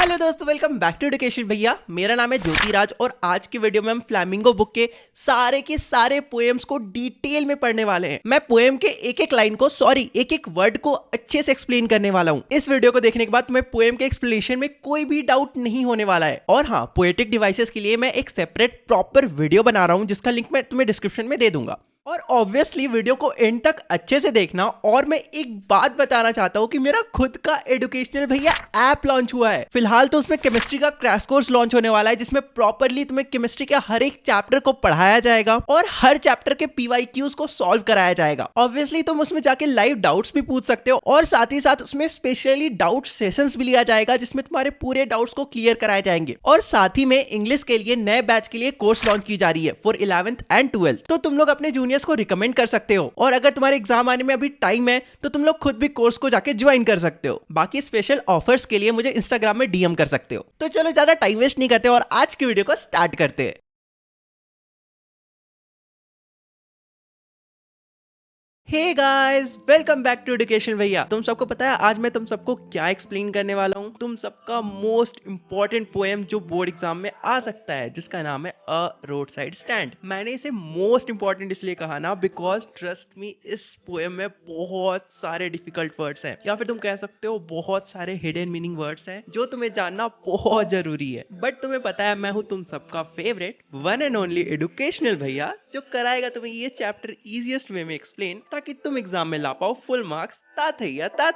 Hello दोस्तों, welcome back to Education भैया। मेरा नाम है ज्योतिराज और आज की वीडियो में हम फ्लैमिंगो बुक के सारे पोएम्स को डिटेल में पढ़ने वाले हैं। मैं पोएम के एक एक लाइन को एक एक वर्ड को अच्छे से एक्सप्लेन करने वाला हूं। इस वीडियो को देखने के बाद तुम्हें पोएम के एक्सप्लेनेशन में कोई भी डाउट नहीं होने वाला है। और हाँ, पोएटिक डिवाइसेस के लिए मैं एक सेपरेट प्रॉपर वीडियो बना रहा हूं जिसका लिंक मैं तुम्हें डिस्क्रिप्शन में दे दूंगा। और ऑब्वियसली वीडियो को एंड तक अच्छे से देखना। और मैं एक बात बताना चाहता हूं कि मेरा खुद का एजुकेशनल भैया ऐप लॉन्च हुआ है। फिलहाल तो उसमें केमिस्ट्री का क्रैश कोर्स लॉन्च होने वाला है जिसमें प्रॉपरली तुम्हें केमिस्ट्री के हर एक चैप्टर को पढ़ाया जाएगा और हर चैप्टर के PYQs को सॉल्व कराया जाएगा। ऑब्वियसली तुम उसमें जाके लाइव डाउट्स भी पूछ सकते हो और साथ ही साथ उसमें स्पेशली डाउट सेशंस भी लिया जाएगा जिसमें तुम्हारे पूरे डाउट्स को क्लियर कराए जाएंगे। और साथ ही में इंग्लिश के लिए नए बैच के लिए कोर्स लॉन्च की जा रही है फॉर 11th एंड 12th। तो तुम लोग अपने जूनियर्स को रिकमेंड कर सकते हो और अगर तुम्हारे एग्जाम आने में अभी टाइम है तो तुम लोग खुद भी कोर्स को जाके ज्वाइन कर सकते हो। बाकी स्पेशल ऑफर्स के लिए मुझे इंस्टाग्राम में DM कर सकते हो। तो चलो ज्यादा टाइम वेस्ट नहीं करते और आज की वीडियो को स्टार्ट करते हैं। Hey guys, welcome back to Education Bhaiya. तुम सबको पता है आज मैं तुम सबको क्या एक्सप्लेन करने वाला हूँ। तुम सबका मोस्ट इंपॉर्टेंट पोएम जो बोर्ड एग्जाम में आ सकता है जिसका नाम है अ रोड साइड स्टैंड। मैंने इसे मोस्ट इंपॉर्टेंट इसलिए कहा ना बिकॉज ट्रस्ट मी, इस पोएम में बहुत सारे डिफिकल्ट वर्ड्स हैं या फिर तुम कह सकते हो बहुत सारे हिडन मीनिंग वर्ड्स हैं जो तुम्हें जानना बहुत जरूरी है। बट तुम्हें पता है मैं हूँ तुम सबका favourite one and only educational भैया जो कराएगा तुम्हें ये चैप्टर इजीएस्ट वे में एक्सप्लेन ताकि तुम एग्जाम में ला पाओ फुल मार्क्स। ता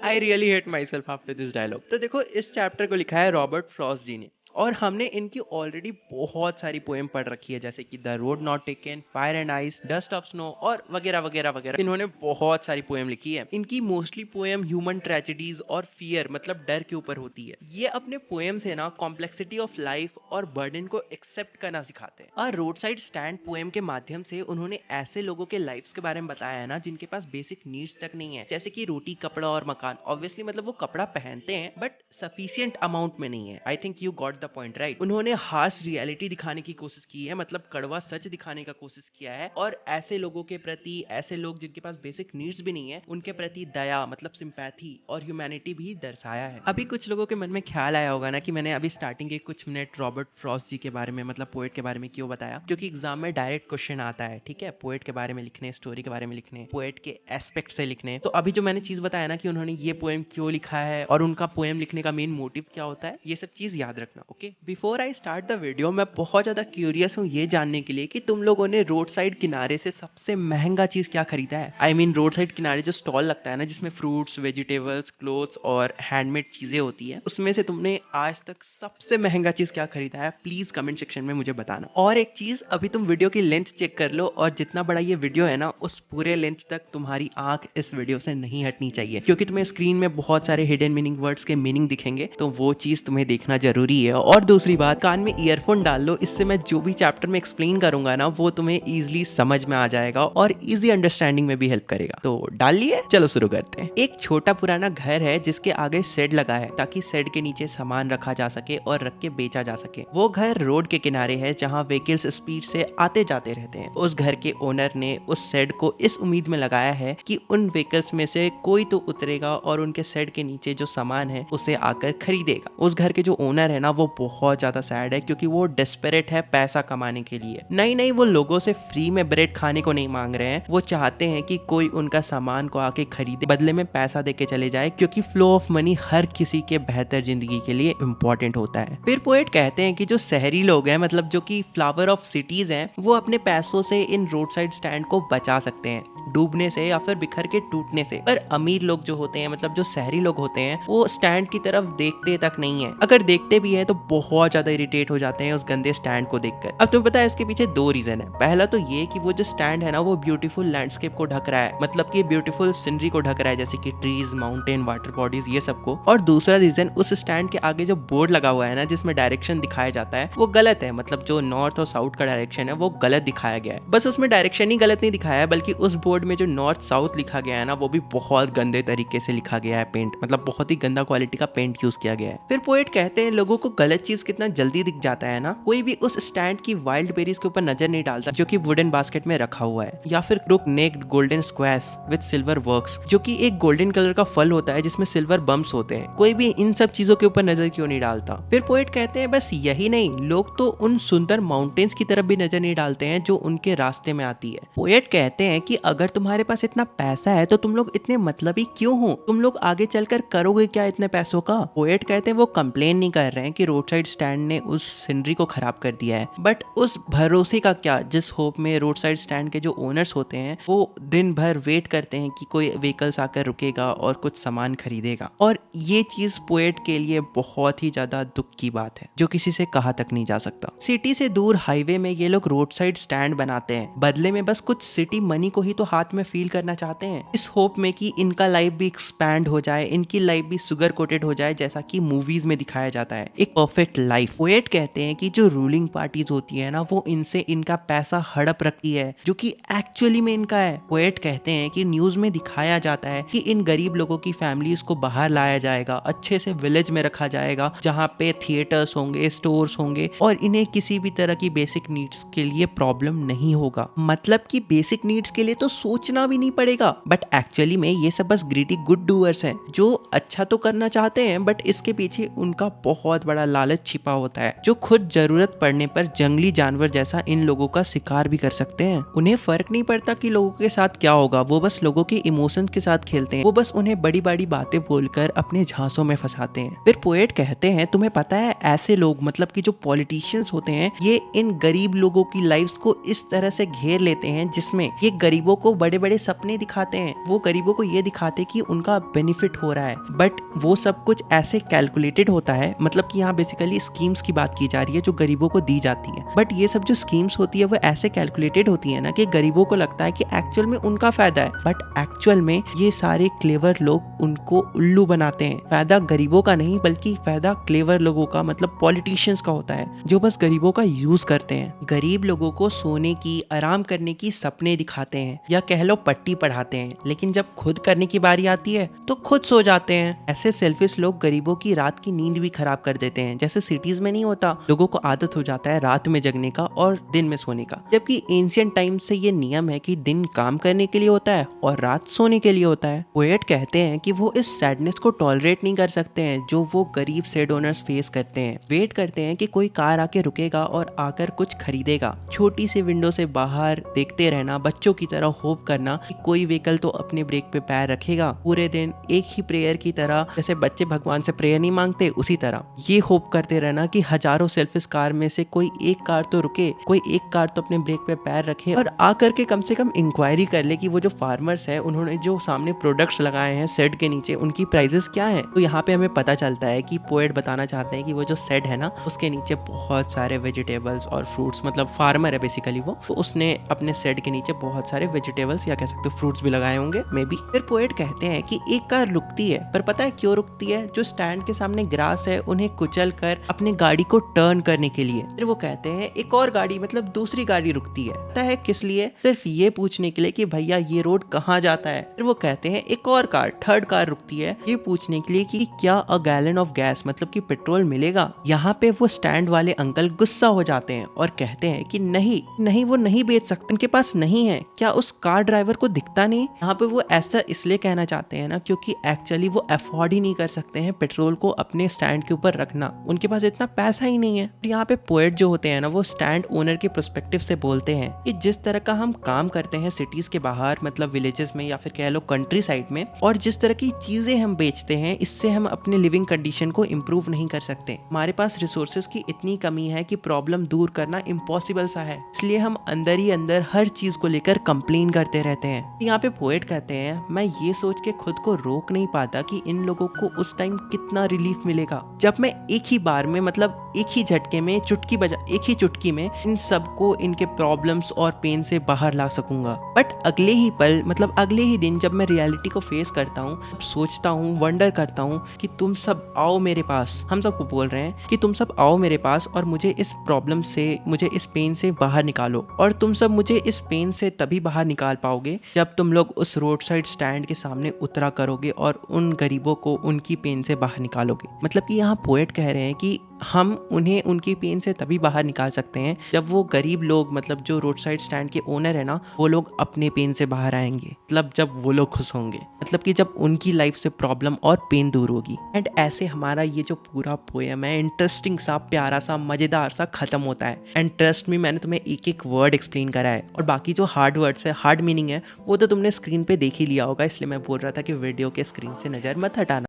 I really hate myself after this dialogue. तो देखो, इस चैप्टर को लिखा है रॉबर्ट फ्रॉस्ट जी ने और हमने इनकी ऑलरेडी बहुत सारी पोएम पढ़ रखी है जैसे कि the road not taken, fire and ice, dust of snow और वगैरह वगैरह वगैरह। इन्होंने बहुत सारी पोएम लिखी है। इनकी मोस्टली पोएम ह्यूमन ट्रेजेडीज और फियर मतलब डर के ऊपर होती है। ये अपने पोएम से ना कॉम्प्लेक्सिटी ऑफ लाइफ और बर्डन को एक्सेप्ट करना सिखाते हैं। और रोड साइड स्टैंड पोएम के माध्यम से उन्होंने ऐसे लोगों के लाइफ्स के बारे में बताया है ना जिनके पास बेसिक नीड्स तक नहीं है, जैसे कि रोटी, कपड़ा और मकान। ऑब्वियसली मतलब वो कपड़ा पहनते हैं बट सफिशिएंट अमाउंट में नहीं है। I think you got the point right. उन्होंने हार्श रियलिटी दिखाने की कोशिश की है, मतलब कड़वा सच दिखाने का कोशिश किया है और ऐसे लोगों के प्रति, ऐसे लोग जिनके पास बेसिक नीड्स भी नहीं है, उनके प्रति दया मतलब सिंपैथी और ह्यूमैनिटी भी दर्शाया है। अभी कुछ लोगों के मन में ख्याल आया होगा ना कि मैंने अभी स्टार्टिंग के कुछ मिनट रॉबर्ट फ्रॉस्ट जी के बारे में मतलब पोएट के बारे में क्यों बताया, क्योंकि एग्जाम में डायरेक्ट क्वेश्चन आता है। ठीक है, पोएट के बारे में लिखने, स्टोरी के बारे में लिखने, पोएट के एस्पेक्ट से लिखने। तो अभी जो मैंने चीज बताया ना कि उन्होंने ये पोएम क्यों लिखा है और उनका पोएम लिखने का मेन मोटिव क्या होता है, ये सब चीज याद रखना। Okay, before I start the video, मैं बहुत ज्यादा क्यूरियस हूँ ये जानने के लिए कि तुम लोगों ने रोड साइड किनारे से सबसे महंगा चीज क्या खरीदा है। आई मीन रोड साइड किनारे जो स्टॉल लगता है ना जिसमें फ्रूट्स, वेजिटेबल्स, क्लोथ्स और हैंडमेड चीजें होती है, उसमें से तुमने आज तक सबसे महंगा चीज क्या खरीदा है, प्लीज कमेंट सेक्शन में मुझे बताना। और एक चीज, अभी तुम वीडियो की लेंथ चेक कर लो और जितना बड़ा ये वीडियो है ना उस पूरे लेंथ तक तुम्हारी आंख इस वीडियो से नहीं हटनी चाहिए, क्योंकि तुम्हें स्क्रीन में बहुत सारे हिडन मीनिंग वर्ड्स के मीनिंग दिखेंगे तो वो चीज तुम्हें देखना जरूरी है। और दूसरी बात, कान में ईयरफोन डाल लो, इससे मैं जो भी चैप्टर में एक्सप्लेन करूंगा ना वो तुम्हें इजीली समझ में आ जाएगा और इजी अंडरस्टैंडिंग में भी हेल्प करेगा। तो डाल लिए, चलो शुरू करते हैं। एक छोटा पुराना घर है जिसके आगे शेड लगा है ताकि शेड के नीचे सामान रखा जा सके और रख के बेचा जा सके। वो घर रोड के किनारे है जहाँ व्हीकल्स स्पीड से आते जाते रहते हैं। उस घर के ओनर ने उस शेड को इस उम्मीद में लगाया है कि उन व्हीकल्स में से कोई तो उतरेगा और उनके शेड के नीचे जो सामान है उसे आकर खरीदेगा। उस घर के जो ओनर है ना वो बहुत ज्यादा सैड है क्योंकि वो डेस्परेट है पैसा कमाने के लिए। नहीं, वो लोगों से फ्री में ब्रेड खाने को नहीं मांग रहे हैं, वो चाहते हैं कि कोई उनका सामान को आके खरीदे, बदले में पैसा देके चले जाए, क्योंकि फ्लो ऑफ मनी हर किसी के बेहतर जिंदगी के लिए इम्पोर्टेंट होता है। फिर पोएट कहते हैं कि जो शहरी लोग हैं मतलब जो कि फ्लावर ऑफ सिटीज हैं, वो अपने पैसों से इन रोड साइड स्टैंड को बचा सकते हैं डूबने से या फिर बिखर के टूटने से। पर अमीर लोग जो होते हैं मतलब जो शहरी लोग होते हैं वो स्टैंड की तरफ देखते तक नहीं है, अगर देखते भी है तो बहुत ज्यादा इरिटेट हो जाते हैं उस गंदे स्टैंड को देखकर। अब तुम्हें पता है इसके पीछे दो रीजन है। पहला तो ये कि वो जो स्टैंड है ना वो ब्यूटीफुल लैंडस्केप को ढक रहा है, मतलब कि ब्यूटीफुल सीनरी को ढक रहा है जैसे कि ट्रीज, माउंटेन, वाटर बॉडीज, ये सबको। और दूसरा रीजन, उस स्टैंड के आगे जो बोर्ड लगा हुआ है ना जिसमें डायरेक्शन दिखाया जाता है वो गलत है, मतलब जो नॉर्थ और साउथ का डायरेक्शन है वो गलत दिखाया गया है। बस उसमें डायरेक्शन ही गलत नहीं दिखाया है बल्कि उस बोर्ड में जो नॉर्थ साउथ लिखा गया है ना वो भी बहुत गंदे तरीके से लिखा गया है, पेंट मतलब बहुत ही गंदा क्वालिटी का पेंट यूज किया गया है। फिर पोएट कहते हैं लोगों को गलत चीज कितना जल्दी दिख जाता है ना। कोई भी उस स्टैंड की वाइल्ड बेरीज के ऊपर नजर नहीं डालता जो कि वुडन बास्केट में रखा हुआ है, या फिर crook necked golden squash with silver works जो कि एक गोल्डन कलर का फल होता है जिसमें सिल्वर बम्प्स होते हैं। कोई भी इन सब चीजों के ऊपर नजर क्यों नहीं डालता। फिर पोएट कहते हैं बस यही नहीं, लोग तो उन सुंदर माउंटेन्स की तरफ भी नजर नहीं डालते हैं जो उनके रास्ते में आती है। पोएट कहते हैं कि अगर तुम्हारे पास इतना पैसा है तो तुम लोग इतने मतलबी क्यों हो, तुम लोग आगे चलकर करोगे क्या इतने पैसों का। पोएट कहते हैं वो कंप्लेन नहीं कर रहे हैं कि रोड साइड स्टैंड ने उस सीनरी को खराब कर दिया है, बट उस भरोसे का क्या जिस होप में रोड साइड स्टैंड के जो ओनर्स होते हैं वो दिन भर वेट करते हैं कि कोई व्हीकल्स आकर रुकेगा और कुछ सामान खरीदेगा। और ये चीज पोएट के लिए बहुत ही ज्यादा दुख की बात है जो किसी से कहा तक नहीं जा सकता। सिटी से दूर हाईवे में ये लोग रोड साइड स्टैंड बनाते हैं, बदले में बस कुछ सिटी मनी को ही तो हाथ में फील करना चाहते हैं, इस होप में कि इनका लाइफ भी एक्सपैंड हो जाए, इनकी लाइफ भी शुगर कोटेड हो जाए जैसा कि मूवीज में दिखाया जाता है, एक परफेक्ट लाइफ। पोएट कहते हैं कि जो रूलिंग पार्टीज होती है ना वो इनसे इनका पैसा हड़प रखती है जो कि एक्चुअली में इनका है। पोएट कहते हैं कि न्यूज में दिखाया जाता है कि इन गरीब लोगों की फैमिलीज को बाहर लाया जाएगा, अच्छे से विलेज में रखा जाएगा जहाँ पे थिएटर्स होंगे, स्टोर्स होंगे और इन्हें किसी भी तरह की बेसिक नीड्स के लिए प्रॉब्लम नहीं होगा। मतलब कि बेसिक नीड्स के लिए तो सोचना भी नहीं पड़ेगा। बट एक्चुअली में ये सब बस ग्रीडी गुड डूअर्स हैं जो अच्छा तो करना चाहते हैं बट इसके पीछे उनका बहुत बड़ा लालच छिपा होता है, जो खुद जरूरत पड़ने पर जंगली जानवर जैसा इन लोगों का शिकार भी कर सकते हैं। उन्हें फर्क नहीं पड़ता कि लोगों के साथ क्या होगा, वो बस लोगों के इमोशन के साथ खेलते हैं, वो बस उन्हें बड़ी बड़ी बातें बोलकर अपने झांसों में फंसाते हैं। फिर पोएट कहते हैं तुम्हें पता है ऐसे लोग मतलब कि जो पॉलिटिशियंस होते हैं ये इन गरीब लोगों की लाइफ्स को इस तरह से घेर लेते हैं जिसमें ये गरीबों को बड़े बड़े सपने दिखाते हैं, वो गरीबों को ये दिखाते कि उनका बेनिफिट हो रहा है, बट वो सब कुछ ऐसे कैलकुलेटेड होता है। मतलब कि यहाँ बेसिकली स्कीम्स की बात की जा रही है जो गरीबों को दी जाती है, बट ये सब जो स्कीम्स होती है वो ऐसे कैलकुलेटेड होती है ना कि गरीबों को लगता है कि एक्चुअल में उनका फायदा है, बट एक्चुअल में ये सारे क्लेवर लोग उनको उल्लू बनाते हैं। फायदा गरीबों का नहीं बल्कि फायदा क्लेवर लोगों का मतलब पॉलिटिशियंस का होता है जो बस गरीबों का यूज करते हैं। गरीब लोगों को सोने की, आराम करने की सपने दिखाते हैं या कह लो पट्टी पढ़ाते हैं, लेकिन जब खुद करने की बारी आती है तो खुद सो जाते हैं। ऐसे सेल्फिश लोग गरीबों की रात की नींद भी खराब कर देते हैं। जैसे सिटीज में नहीं होता, लोगों को आदत हो जाता है रात में जगने का और दिन में सोने का, जबकि एंशिएंट टाइम से ये नियम है कि दिन काम करने के लिए होता है और रात सोने के लिए होता है। पोएट कहते हैं कि वो इस सैडनेस को टॉलरेट नहीं कर सकते हैं जो वो गरीब सेड ओनर्स फेस करते हैं। वेट करते हैं कि कोई कार आके रुकेगा और आकर कुछ खरीदेगा। छोटी सी विंडो से बाहर देखते रहना, बच्चों की तरह होप करना कि कोई व्हीकल तो अपने ब्रेक पे पैर रखेगा। पूरे दिन एक ही प्रेयर की तरह, जैसे बच्चे भगवान से प्रेयर नहीं मांगते उसी तरह ये होप करते रहना कि हजारों सेल्फिश कार में से कोई एक कार तो रुके, कोई एक कार तो अपने ब्रेक पे पैर रखे और आकर के कम से कम इंक्वायरी कर ले कि वो जो फार्मर्स है उन्होंने जो सामने प्रोडक्ट्स लगाए हैं शेड के नीचे उनकी प्राइसेस क्या है। तो यहाँ पे हमें पता चलता है कि पोएट बताना चाहते हैं कि वो जो शेड है ना उसके नीचे बहुत सारे वेजिटेबल्स और फ्रूट्स, मतलब फार्मर है बेसिकली वो, तो उसने अपने शेड के नीचे बहुत सारे वेजिटेबल्स या कह सकते हो फ्रूट्स भी लगाए होंगे मे बी। फिर पोएट कहते हैं कि एक कार रुकती है, पर पता है क्यों रुकती है? जो स्टैंड के सामने ग्रास है उन्हें कुचल कर अपनी गाड़ी को टर्न करने के लिए। फिर वो कहते हैं एक और गाड़ी मतलब दूसरी गाड़ी रुकती है, पता है किस लिए? सिर्फ ये पूछने के लिए कि भैया ये रोड कहाँ जाता है। फिर वो कहते हैं एक और कार, थर्ड कार रुकती है ये पूछने के लिए कि क्या अ गैलन ऑफ गैस मतलब कि पेट्रोल मिलेगा। यहाँ पे वो स्टैंड वाले अंकल गुस्सा हो जाते हैं और कहते हैं कि नहीं नहीं वो नहीं बेच सकते, उनके पास नहीं है। क्या उस कार ड्राइवर को दिखता नहीं? यहाँ पे वो ऐसा इसलिए कहना चाहते हैं ना क्योंकि एक्चुअली वो अफोर्ड ही नहीं कर सकते हैं पेट्रोल को अपने स्टैंड के ऊपर रखना, उनके पास इतना पैसा ही नहीं है। यहाँ पे पोएट जो होते हैं ना वो स्टैंड ओनर के पर्सपेक्टिव से बोलते हैं कि जिस तरह का हम काम करते हैं सिटीज के बाहर मतलब विलेजेस में या फिर कह लो कंट्री साइड में, और जिस तरह की चीजें हम बेचते हैं इससे हम अपने लिविंग कंडीशन को इम्प्रूव नहीं कर सकते। हमारे पास रिसोर्सेज की इतनी कमी है कि प्रॉब्लम दूर करना इम्पॉसिबल सा है, इसलिए हम अंदर ही अंदर हर चीज को लेकर कंप्लेन करते रहते हैं। यहाँ पे पोएट कहते हैं मैं ये सोच के खुद को रोक नहीं पाता कि इन लोगों को उस टाइम कितना रिलीफ मिलेगा जब मैं एक ही बार में मतलब एक ही झटके में चुटकी बजा एक ही चुटकी में इन सबको इनके प्रॉब्लम्स और पेन से बाहर ला सकूंगा। बट अगले ही पल मतलब अगले ही दिन जब मैं रियलिटी को फेस करता हूँ, सोचता हूँ, वंडर करता हूँ कि तुम सब आओ मेरे पास, हम सबको बोल रहे हैं कि तुम सब आओ मेरे पास और मुझे इस प्रॉब्लम से, मुझे इस पेन से बाहर निकालो। और तुम सब मुझे इस पेन से तभी बाहर निकाल पाओगे जब तुम लोग उस रोड साइड स्टैंड के सामने उतरा करोगे और उन गरीबों को उनकी पेन से बाहर निकालोगे। मतलब कि यहाँ पोएट कह रहे हैं कि हम उन्हें उनकी पेन से तभी बाहर निकाल सकते हैं जब वो गरीब लोग, मतलब जो रोड साइड स्टैंड के ओनर है ना, वो लोग अपने पेन से बाहर आएंगे, मतलब जब वो लोग खुश होंगे, मतलब कि जब उनकी लाइफ से प्रॉब्लम और पेन दूर होगी। एंड ऐसे हमारा ये जो पूरा पोएम है इंटरेस्टिंग सा, प्यारा सा, मजेदार सा खत्म होता है। एंड ट्रस्ट मी, मैंने तुम्हें एक एक वर्ड एक्सप्लेन करा है, और बाकी जो हार्ड वर्ड्स है, हार्ड मीनिंग है, वो तो तुमने स्क्रीन पे देख ही लिया होगा, इसलिए मैं बोल रहा था कि वीडियो के स्क्रीन से नजर मत हटाना।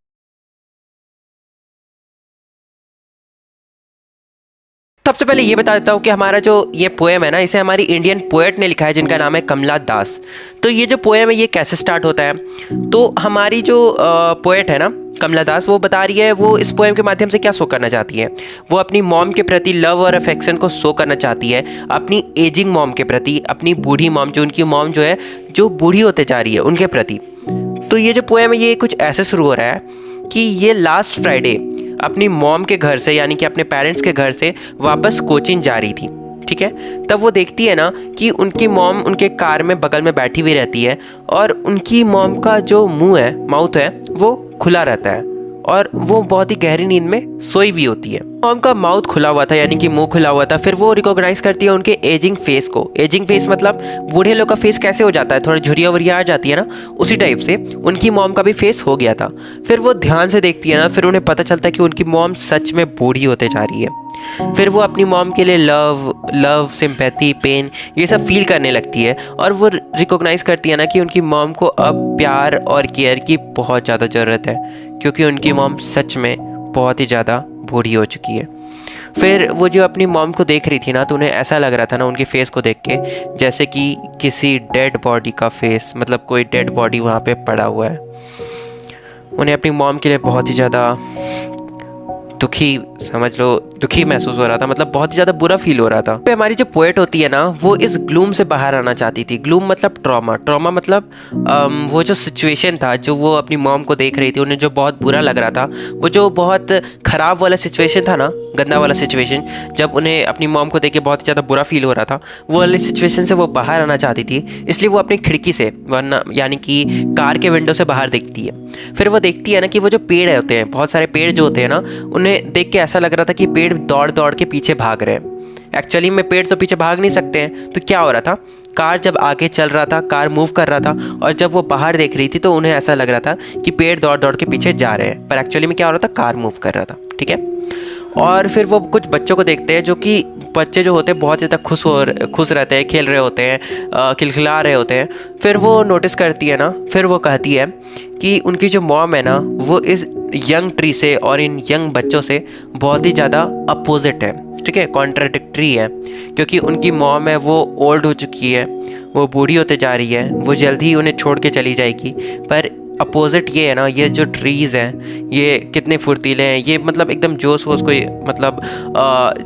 सबसे पहले ये बता देता हूँ कि हमारा जो ये पोएम है ना, इसे हमारी इंडियन पोएट ने लिखा है जिनका नाम है कमला दास। तो ये जो पोएम है ये कैसे स्टार्ट होता है, तो हमारी जो पोएट है ना कमला दास, वो बता रही है वो इस पोएम के माध्यम से क्या शो करना चाहती है। वो अपनी मॉम के प्रति लव और अफेक्शन को शो करना चाहती है, अपनी एजिंग मॉम के प्रति, अपनी बूढ़ी मॉम, जो उनकी मॉम जो है जो बूढ़ी होते जा रही है उनके प्रति। तो ये जो पोएम है ये कुछ ऐसे शुरू हो रहा है कि ये लास्ट फ्राइडे अपनी मॉम के घर से, यानी कि अपने पेरेंट्स के घर से वापस कोचीन जा रही थी, ठीक है। तब वो देखती है ना कि उनकी मॉम उनके कार में बगल में बैठी हुई रहती है, और उनकी मॉम का जो मुंह है, माउथ है, वो खुला रहता है, और वो बहुत ही गहरी नींद में सोई हुई होती है। मॉम का माउथ खुला हुआ था, यानी कि मुंह खुला हुआ था। फिर वो रिकॉग्नाइज करती है उनके एजिंग फेस को। एजिंग फेस मतलब बूढ़े लोग का फेस कैसे हो जाता है, थोड़ा झुर्रिया वुरिया आ जाती है ना, उसी टाइप से उनकी मॉम का भी फेस हो गया था। फिर वो ध्यान से देखती है ना, फिर उन्हें पता चलता है कि उनकी मॉम सच में बूढ़ी होते जा रही है। फिर वो अपनी मॉम के लिए लव, सिंपैथी, पेन, ये सब फील करने लगती है, और वो रिकॉग्नाइज करती है ना कि उनकी मॉम को अब प्यार और केयर की बहुत ज़्यादा ज़रूरत है, क्योंकि उनकी मॉम सच में बहुत ही ज़्यादा बूढ़ी हो चुकी है। फिर वो जो अपनी मॉम को देख रही थी ना, तो उन्हें ऐसा लग रहा था ना उनके फेस को देख के जैसे कि किसी डेड बॉडी का फेस, मतलब कोई डेड बॉडी वहाँ पे पड़ा हुआ है। उन्हें अपनी मॉम के लिए बहुत ही ज़्यादा दुखी, समझ लो दुखी महसूस हो रहा था, मतलब बहुत ही ज़्यादा बुरा फील हो रहा था। पे हमारी जो पोएट होती है ना, वो इस ग्लूम से बाहर आना चाहती थी। ग्लूम मतलब ट्रॉमा, ट्रॉमा मतलब वो जो सिचुएशन था, जो वो अपनी मॉम को देख रही थी, उन्हें जो बहुत बुरा लग रहा था, वो जो बहुत ख़राब वाला सिचुएशन था ना, गंदा वाला सिचुएशन, जब उन्हें अपनी मॉम को देख के बहुत ही ज़्यादा बुरा फील हो रहा था, वो वाले सिचुएशन से वो बाहर आना चाहती थी। इसलिए वो अपनी खिड़की से, वरना यानी कि कार के विंडो से बाहर देखती है। फिर वो देखती है ना कि वो जो पेड़ होते हैं, बहुत सारे पेड़ जो होते हैं ना, उन्हें देख के ऐसा लग रहा था कि पेड़ दौड़ दौड़ के पीछे भाग रहे हैं। एक्चुअली में पेड़ तो पीछे भाग नहीं सकते हैं, तो क्या हो रहा था, कार जब आगे चल रहा था, कार मूव कर रहा था, और जब वो बाहर देख रही थी तो उन्हें ऐसा लग रहा था कि पेड़ दौड़ दौड़ के पीछे जा रहे हैं, पर एक्चुअली में क्या हो रहा था, कार मूव कर रहा था, ठीक है। और फिर वो कुछ बच्चों को देखते हैं, जो कि बच्चे जो होते हैं बहुत ज़्यादा खुश रहते हैं, खेल रहे होते हैं, खिलखिला रहे होते हैं। फिर वो नोटिस करती है ना, फिर वो कहती है कि उनकी जो मॉम है ना, वो इस यंग ट्री से और इन यंग बच्चों से बहुत ही ज़्यादा अपोजिट है, ठीक है, कॉन्ट्राडिक्टरी है। क्योंकि उनकी मॉम है वो ओल्ड हो चुकी है, वो बूढ़ी होते जा रही है, वो जल्दी ही उन्हें छोड़ के चली जाएगी। पर अपोजिट ये है ना, ये जो ट्रीज़ हैं ये कितने फुर्तीले हैं, ये मतलब एकदम जोश वोश को, मतलब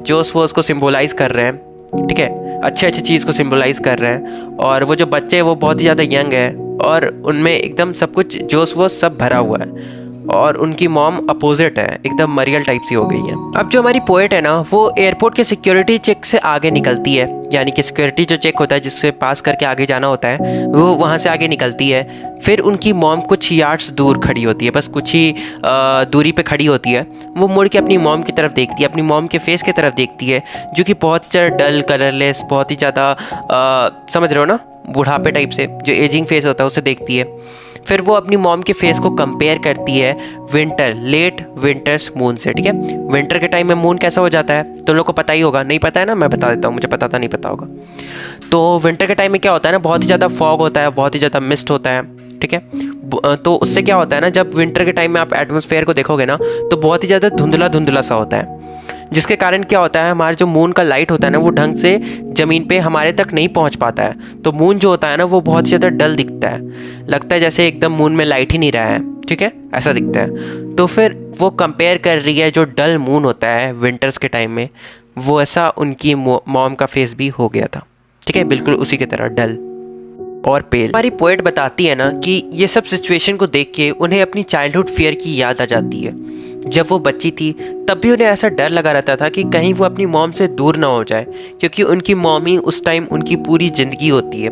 जोश वोश को सिम्बोलाइज़ कर रहे हैं, ठीक है, अच्छे अच्छे चीज़ को सिम्बोलाइज़ कर रहे हैं। और वो जो बच्चे हैं वो बहुत ही ज़्यादा यंग है, और उनमें एकदम सब कुछ जोश वोश सब भरा हुआ है, और उनकी मॉम अपोजिट है, एकदम मरियल टाइप सी हो गई है। अब जो हमारी पोएट है ना, वो एयरपोर्ट के सिक्योरिटी चेक से आगे निकलती है, यानी कि सिक्योरिटी जो चेक होता है जिससे पास करके आगे जाना होता है, वो वहाँ से आगे निकलती है। फिर उनकी मॉम कुछ यार्ड्स दूर खड़ी होती है, बस कुछ ही दूरी पे खड़ी होती है। वो मुड़ के अपनी मॉम की तरफ देखती है, अपनी मॉम के फेस की तरफ देखती है, जो कि बहुत ही ज़्यादा डल, कलरलेस, बहुत ही ज़्यादा समझ रहे हो ना, बुढ़ापे टाइप से जो एजिंग फेस होता है उसे देखती है। फिर वो अपनी मॉम के फेस को कंपेयर करती है लेट विंटर्स मून से, ठीक है। विंटर के टाइम में मून कैसा हो जाता है तो लोगों को पता ही होगा, नहीं पता है ना, मैं बता देता हूँ, मुझे पता था नहीं पता होगा। तो विंटर के टाइम में क्या होता है ना, बहुत ही ज़्यादा फॉग होता है, बहुत ही ज़्यादा मिस्ट होता है, ठीक है। तो उससे क्या होता है ना, जब विंटर के टाइम में आप एटमॉस्फेयर को देखोगे ना, तो बहुत ही ज़्यादा धुंधला धुंधला सा होता है, जिसके कारण क्या होता है, हमारा जो मून का लाइट होता है ना, वो ढंग से ज़मीन पे हमारे तक नहीं पहुंच पाता है। तो मून जो होता है ना, वो बहुत ही ज़्यादा डल दिखता है, लगता है जैसे एकदम मून में लाइट ही नहीं रहा है, ठीक है, ऐसा दिखता है। तो फिर वो कंपेयर कर रही है जो डल मून होता है विंटर्स के टाइम में, वो ऐसा उनकी मॉम का फेस भी हो गया था, ठीक है, बिल्कुल उसी की तरह डल और पेल। हमारी पोएट बताती है ना कि ये सब सिचुएशन को देख के उन्हें अपनी चाइल्डहुड फियर की याद आ जाती है। जब वो बच्ची थी तब भी उन्हें ऐसा डर लगा रहता था कि कहीं वो अपनी मॉम से दूर ना हो जाए, क्योंकि उनकी मॉम ही उस टाइम उनकी पूरी ज़िंदगी होती है।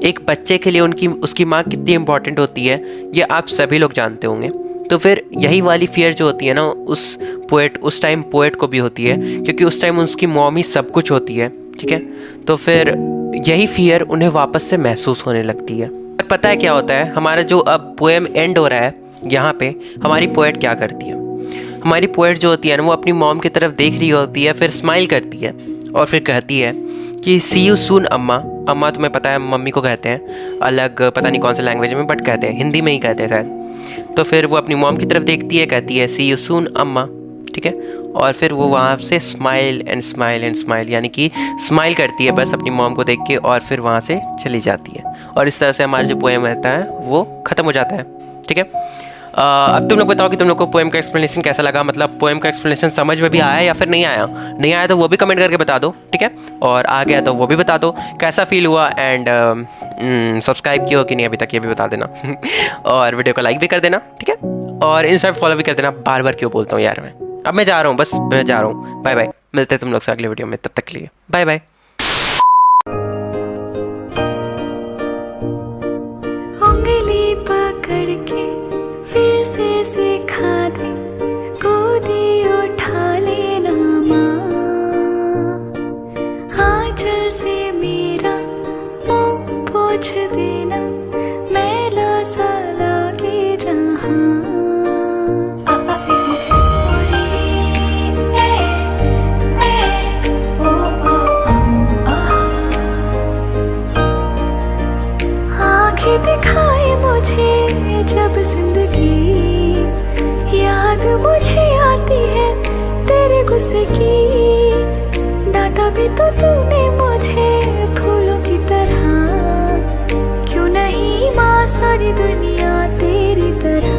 एक बच्चे के लिए उसकी माँ कितनी इम्पॉर्टेंट होती है ये आप सभी लोग जानते होंगे, तो फिर यही वाली फियर जो होती है ना उस टाइम पोएट को भी होती है, क्योंकि उस टाइम उसकी मॉम ही सब कुछ होती है, ठीक है। तो फिर यही फियर उन्हें वापस से महसूस होने लगती है। पर पता है क्या होता है, हमारा जो अब पोएम एंड हो रहा है यहाँ पे, हमारी पोएट क्या करती है, हमारी पोएट जो होती है ना वो अपनी मॉम की तरफ देख रही होती है, फिर स्माइल करती है और फिर कहती है कि सी यू सून अम्मा। अम्मा तुम्हें पता है मम्मी को कहते हैं, अलग पता नहीं कौन से लैंग्वेज में, बट कहते हैं, हिंदी में ही कहते हैं शायद। तो फिर वो अपनी मॉम की तरफ देखती है, कहती है सी यू सून अम्मा, ठीक है। और फिर वो वहाँ से smile and smile and smile, यानी कि स्माइल करती है बस अपनी मॉम को देख के, और फिर वहाँ से चली जाती है। और इस तरह से हमारा जो पोएम रहता है वो ख़त्म हो जाता है, ठीक है। अब तुम लोग बताओ कि तुम लोग को पोएम का एक्सप्लेनेशन कैसा लगा, मतलब पोएम का एक्सप्लेनेशन समझ में भी आया या फिर नहीं आया। नहीं आया तो वो भी कमेंट करके बता दो, ठीक है। और आ गया तो वो भी बता दो कैसा फील हुआ, एंड सब्सक्राइब किया हो कि नहीं अभी तक ये भी बता देना और वीडियो को लाइक भी कर देना, ठीक है। और इंस्टा फॉलो भी कर देना। बार बार क्यों बोलता हूँ यार मैं। अब मैं जा रहा हूँ, बस मैं जा रहा हूँ, बाय बाय। मिलते हैं तुम लोग से अगले वीडियो में, तब तक के लिए बाय बाय। उंगली पकड़ के फिर से सिखा दे, गोदी उठा लेना माँ, आंचल से मेरा मुंह पोंछ देना, मैला सा लागे जहाँ। दिखाए मुझे जब जिंदगी, याद मुझे आती है तेरे गुस्से की, डांटा भी तो तूने मुझे फूलों की तरह, क्यों नहीं माँ सारी दुनिया तेरी तरह।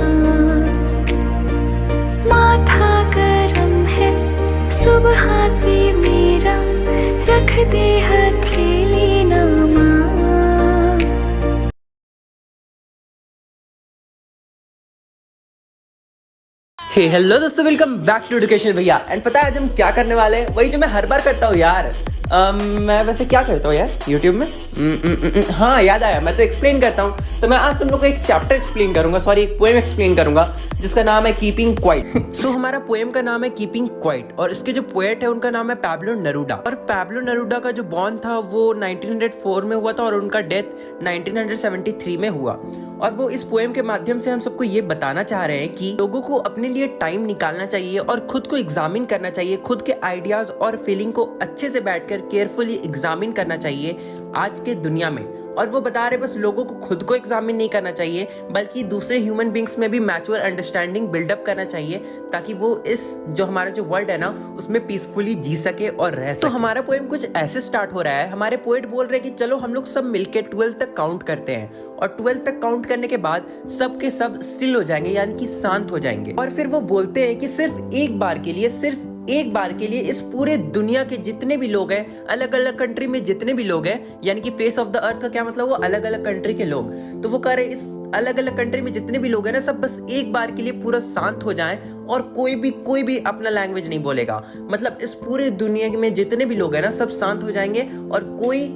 माथा गरम है सुबह से मेरा, रख दे हथेली ना माँ। हे हेलो दोस्तों, वेलकम बैक टू एजुकेशन भैया। एंड पता है आज हम क्या करने वाले हैं, वही जो मैं हर बार करता हूँ यार। मैं वैसे क्या करता हूँ यार यूट्यूब में, हाँ याद आया, मैं तो एक्सप्लेन करता हूँ। तो मैं आज तुम लोग को एक चैप्टर एक्सप्लेन करूंगा, सॉरी एक पोएम एक्सप्लेन करूंगा जिसका नाम है कीपिंग क्वाइट। सो हमारा पोएम का नाम है कीपिंग क्वाइट, और इसके जो पोएट है उनका नाम है पैब्लो नेरूडा। और पैब्लो नेरूडा का जो बॉर्न था वो 1904 में हुआ था, और उनका डेथ 1973 में हुआ। और वो इस पोएम के माध्यम से हम सबको ये बताना चाह रहे हैं कि लोगों को अपने लिए टाइम निकालना चाहिए और खुद को एग्जामिन करना चाहिए, खुद के आइडियाज और फीलिंग को अच्छे से बैठकर केयरफुली एग्जामिन करना चाहिए आज के दुनिया में। और वो बता रहे बस लोगों को खुद को एग्जामिन नहीं करना चाहिए, बल्कि दूसरे ह्यूमन बींग्स में भी मैच्योर अंडरस्टैंडिंग बिल्डअप करना चाहिए, ताकि वो इस जो हमारा जो वर्ल्ड है ना उसमें पीसफुली जी सके और रह सके। तो हमारा पोएम कुछ ऐसे स्टार्ट हो रहा है। हमारे पोएट बोल रहे हैं कि चलो हम लोग सब मिलके 12 तक काउंट करते हैं, और 12 तक काउंट करने के बाद सब के सब स्टिल हो जाएंगे, यानी कि शांत हो जाएंगे। और फिर वो बोलते हैं कि सिर्फ एक बार के लिए इस पूरे दुनिया के जितने भी लोग हैं, अलग अलग कंट्री में जितने भी लोग हैं, यानी कि फेस ऑफ द अर्थ का क्या मतलब, वो अलग अलग कंट्री के लोग। तो वो कह रहे इस अलग अलग कंट्री में जितने भी लोग हैं ना, सब बस एक बार के लिए पूरा शांत हो जाएं, और कोई भी अपना लैंग्वेज नहीं बोलेगा। मतलब इस पूरे दुनिया में जितने भी लोग हैं ना, सब शांत हो जाएंगे और कोई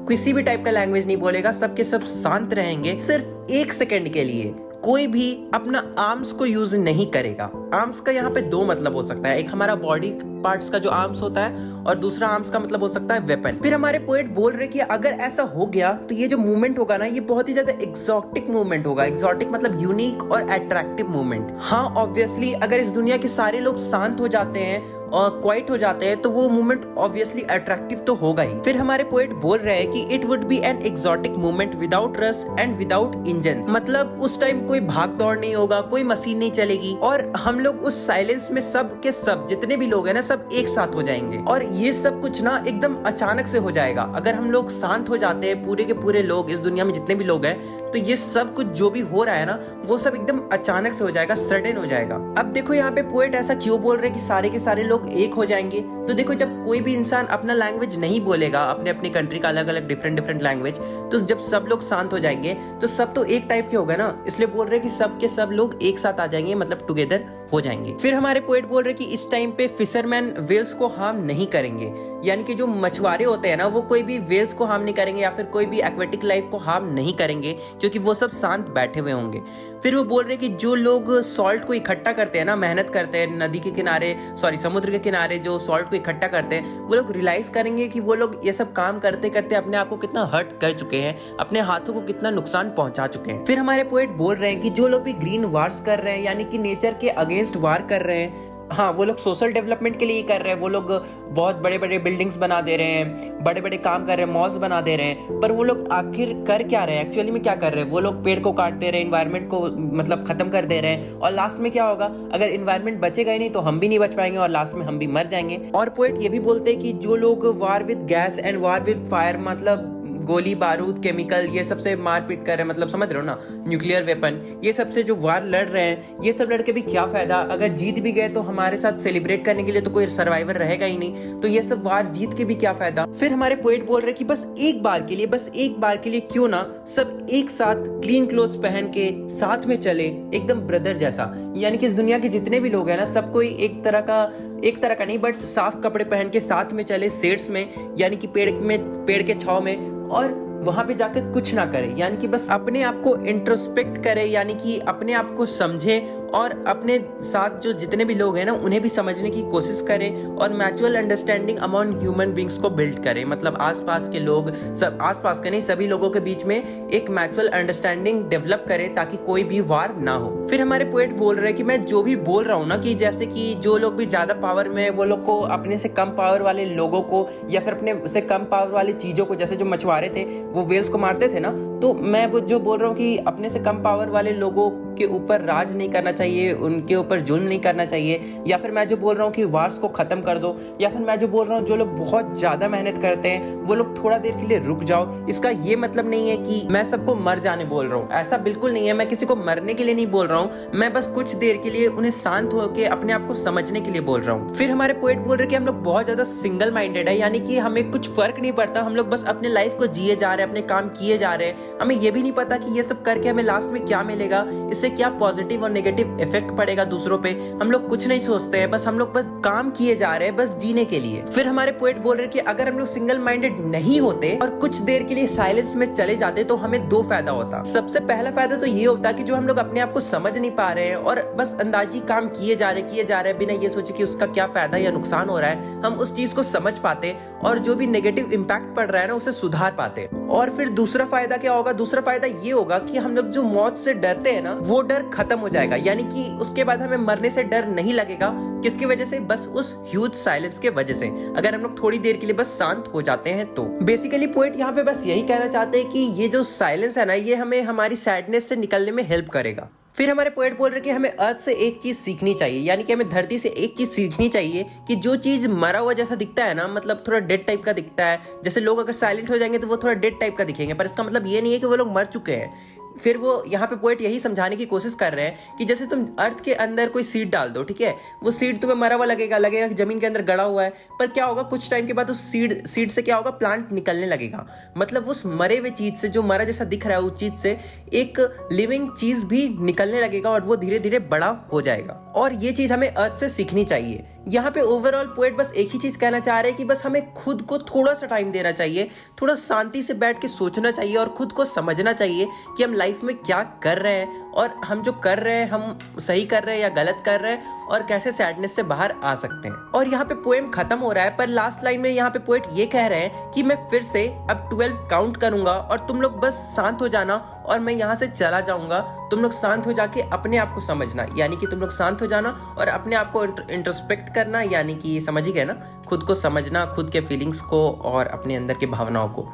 किसी भी टाइप का लैंग्वेज नहीं बोलेगा, सबके सब शांत रहेंगे। सिर्फ 1 सेकेंड के लिए कोई भी अपना आर्म्स को यूज नहीं करेगा। आर्म्स का यहाँ पे 2 मतलब हो सकता है, एक हमारा बॉडी पार्ट्स का जो आर्म्स होता है, और दूसरा आर्म्स का मतलब हो सकता है वेपन। फिर हमारे पोएट बोल रहे कि अगर ऐसा हो गया तो ये जो मूवमेंट होगा ना, ये बहुत ही ज्यादा एक्सोटिक मूवमेंट होगा। एक्सोटिक मतलब यूनिक और अट्रैक्टिव मूवमेंट। हाँ ऑब्वियसली अगर इस दुनिया के सारे लोग शांत हो जाते हैं और क्वाइट हो जाते हैं तो वो मूवमेंट ऑब्वियसली अट्रैक्टिव तो होगा ही। फिर हमारे पोएट बोल रहे हैं कि it would be an exotic movement without rush and without engine. मतलब उस टाइम कोई भाग दौड़ नहीं होगा, कोई मशीन नहीं चलेगी, और हम लोग उस साइलेंस में सब के सब जितने भी लोग हैं ना, सब एक साथ हो जाएंगे। और ये सब कुछ ना एकदम अचानक से हो जाएगा। अगर हम लोग शांत हो जाते हैं, पूरे के पूरे लोग इस दुनिया में जितने भी लोग हैं, तो ये सब कुछ जो भी हो रहा है ना, वो सब एकदम अचानक से हो जाएगा, सडन हो जाएगा। अब देखो यहाँ पे पोएट ऐसा क्यों बोल रहे कि सारे के सारे लोग एक हो जाएंगे। तो देखो जब कोई भी इंसान अपना लैंग्वेज नहीं बोलेगा, अपने अपने कंट्री का अलग अलग डिफरेंट लैंग्वेज, तो जब सब लोग शांत हो जाएंगे तो सब तो एक टाइप के होगा ना, इसलिए बोल रहे कि सब के सब लोग एक साथ आ जाएंगे, मतलब टुगेदर हो जाएंगे। फिर हमारे पोएट बोल रहे कि इस टाइम पे फिशरमैन वेल्स को हार्म नहीं करेंगे, यानी कि जो मछुआरे होते हैं ना वो कोई भी वेल्स को हार्म नहीं करेंगे या फिर कोई भी एक्वेटिक लाइफ को हार्म नहीं करेंगे, क्योंकि वो सब शांत बैठे हुए होंगे। फिर वो बोल रहे कि जो लोग सॉल्ट को इकट्ठा करते हैं ना, मेहनत करते हैं नदी के किनारे समुद्र के किनारे जो सॉल्ट को इकट्ठा करते हैं, वो लोग रियलाइज करेंगे कि वो लोग ये सब काम करते करते अपने आप को कितना हर्ट कर चुके हैं, अपने हाथों को कितना नुकसान पहुंचा चुके हैं। फिर हमारे पोएट बोल रहे हैं कि जो लोग भी ग्रीन वार्स कर रहे हैं, यानी कि नेचर के अगेंस्ट वार कर रहे हैं, हाँ वो लोग सोशल डेवलपमेंट के लिए ही कर रहे हैं, वो लोग बहुत बड़े बड़े बिल्डिंग्स बना दे रहे हैं, बड़े बड़े काम कर रहे हैं, मॉल्स बना दे रहे हैं, पर वो लोग आखिर कर क्या रहे हैं, एक्चुअली में क्या कर रहे हैं? वो लोग पेड़ को काट दे रहे हैं, इन्वायरमेंट को मतलब खत्म कर दे रहे हैं, और लास्ट में क्या होगा? अगर इन्वायरमेंट बचेगा ही नहीं तो हम भी नहीं बच पाएंगे और लास्ट में हम भी मर जाएंगे। और पोएट ये भी बोलते हैं कि जो लोग वार with gas and war with fire, मतलब गोली बारूद केमिकल ये सबसे मारपीट कर रहे हैं, मतलब समझ रहे हो ना, न्यूक्लियर वेपन, ये सबसे जो वार लड़ रहे हैं, ये सब लड़के भी क्या फायदा? अगर जीत भी गए तो हमारे साथ सेलिब्रेट करने के लिए तो कोई सर्वाइवर रहेगा ही नहीं, तो ये सब वार जीत के भी क्या फायदा? फिर हमारे पोएट बोल रहे कि बस एक बार के लिए क्यों ना सब एक साथ क्लीन क्लोथ्स पहन के साथ में चले, एकदम ब्रदर जैसा, यानी कि इस दुनिया के जितने भी लोग हैं ना, सब कोई एक तरह का नहीं बट साफ कपड़े पहन के साथ में चले शेड्स में, यानी कि पेड़ के छांव में, और वहां पे जाकर कुछ ना करे, यानी कि बस अपने आप को इंट्रोस्पेक्ट करे, यानी कि अपने आप को समझे और अपने साथ जो जितने भी लोग हैं ना उन्हें भी समझने की कोशिश करें, और mutual understanding among human beings को बिल्ड करें, मतलब आसपास के लोग सब, आसपास के नहीं सभी लोगों के बीच में एक म्यूचुअल अंडरस्टैंडिंग डेवलप करें ताकि कोई भी वार ना हो। फिर हमारे पोएट बोल रहे हैं कि मैं जो भी बोल रहा हूँ ना, कि जैसे कि जो लोग भी ज्यादा पावर में, वो लोग को अपने से कम पावर वाले लोगों को या फिर अपने से कम पावर वाली चीजों को, जैसे जो मछुआरे थे वो वेल्स को मारते थे ना, तो मैं जो बोल रहा हूँ कि अपने से कम पावर वाले लोगों के ऊपर राज नहीं करना चाहिए, उनके ऊपर जुल्म नहीं करना चाहिए, या फिर मैं जो बोल रहा हूँ कि वार्स को खत्म कर दो, या फिर मैं जो बोल रहा हूँ जो लोग बहुत ज्यादा मेहनत करते हैं वो लोग थोड़ा देर के लिए रुक जाओ। इसका ये मतलब नहीं है कि मैं सबको मर जाने बोल रहा हूँ, ऐसा बिल्कुल नहीं है, मैं किसी को मरने के लिए नहीं बोल रहा हूँ, मैं बस कुछ देर के लिए उन्हें शांत होकर अपने आप को समझने के लिए बोल रहा हूँ। फिर हमारे पोएट बोल रहे कि हम लोग बहुत ज्यादा सिंगल माइंडेड है, यानी कि हमें कुछ फर्क नहीं पड़ता, हम लोग बस अपने लाइफ को जिए जा रहे हैं, अपने काम किए जा रहे हैं, हमें ये भी नहीं पता कि ये सब करके हमें लास्ट में क्या मिलेगा, इससे क्या पॉजिटिव और नेगेटिव इफेक्ट पड़ेगा दूसरों पे, हम लोग कुछ नहीं सोचते हैं, बस हम लोग बस काम किए जा रहे हैं, बस जीने के लिए। फिर हमारे पोएट बोल रहे हैं कि अगर हम लोग सिंगल माइंडेड नहीं होते और कुछ देर के लिए साइलेंस में चले जाते तो हमें दो फायदा होता। सबसे पहला फायदा तो ये होता कि जो हम लोग अपने आप को समझ नहीं पा रहे हैं और बस अंदाजी काम किए जा रहे बिना ये सोचे कि उसका क्या फायदा या नुकसान हो रहा है, हम उस चीज को समझ पाते और जो भी नेगेटिव इंपैक्ट पड़ रहा है ना उसे सुधार पाते। और फिर दूसरा फायदा क्या होगा? दूसरा फायदा ये होगा कि हम लोग जो मौत से डरते हैं ना वो डर खत्म हो जाएगा, यानी कि उसके बाद हमें मरने से डर नहीं लगेगा। किसकी वजह से? बस उस ह्यूज साइलेंस के वजह से, अगर हम लोग थोड़ी देर के लिए बस शांत हो जाते हैं तो। बेसिकली पोएट यहाँ पे बस यही कहना चाहते हैं कि ये जो साइलेंस है ना ये हमें हमारी सैडनेस से निकलने में हेल्प करेगा। फिर हमारे पोएट बोल रहे कि हमें अर्थ से एक चीज सीखनी चाहिए, यानी कि हमें धरती से एक चीज सीखनी चाहिए कि जो चीज मरा हुआ जैसा दिखता है ना, मतलब थोड़ा डेड टाइप का दिखता है, जैसे लोग अगर साइलेंट हो जाएंगे तो वो थोड़ा डेड टाइप का दिखेंगे, पर इसका मतलब ये नहीं है कि वो लोग मर चुके हैं। फिर वो यहाँ पे पोएट यही समझाने की कोशिश कर रहे हैं कि जैसे तुम अर्थ के अंदर कोई सीड डाल दो, ठीक है, वो सीड तुम्हें मरा हुआ लगेगा कि जमीन के अंदर गड़ा हुआ है, पर क्या होगा कुछ टाइम के बाद उस सीड से क्या होगा, प्लांट निकलने लगेगा। मतलब उस मरे हुए चीज से, जो मरा जैसा दिख रहा है उस चीज से एक लिविंग चीज भी निकलने लगेगा और वो धीरे धीरे बड़ा हो जाएगा। और ये चीज हमें अर्थ से सीखनी चाहिए। यहाँ पे ओवरऑल पोएट बस एक ही चीज कहना चाह रहे हैं कि बस हमें खुद को थोड़ा सा टाइम देना चाहिए, थोड़ा शांति से बैठ के सोचना चाहिए और खुद को समझना चाहिए कि हम लाइफ में क्या कर रहे हैं और हम जो कर रहे हैं हम सही कर रहे हैं या गलत कर रहे हैं और कैसे सैडनेस से बाहर आ सकते हैं। और यहाँ पे पोएम खत्म हो रहा है, पर लास्ट लाइन में यहाँ पे पोएट ये कह रहे हैं कि मैं फिर से अब 12 काउंट करूंगा और तुम लोग बस शांत हो जाना और मैं यहाँ से चला जाऊंगा। तुम लोग शांत हो जाके अपने आप को समझना, यानी कि तुम लोग शांत हो जाना और अपने आप को इंट्रोस्पेक्ट करना, यानी कि समझ ही गए ना, खुद को समझना, खुद के फीलिंग्स को और अपने अंदर की भावनाओं को।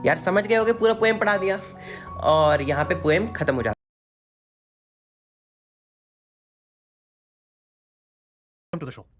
यार समझ गए होगे, पूरा पोएम पढ़ा दिया और यहाँ पे पोएम खत्म हो जाता।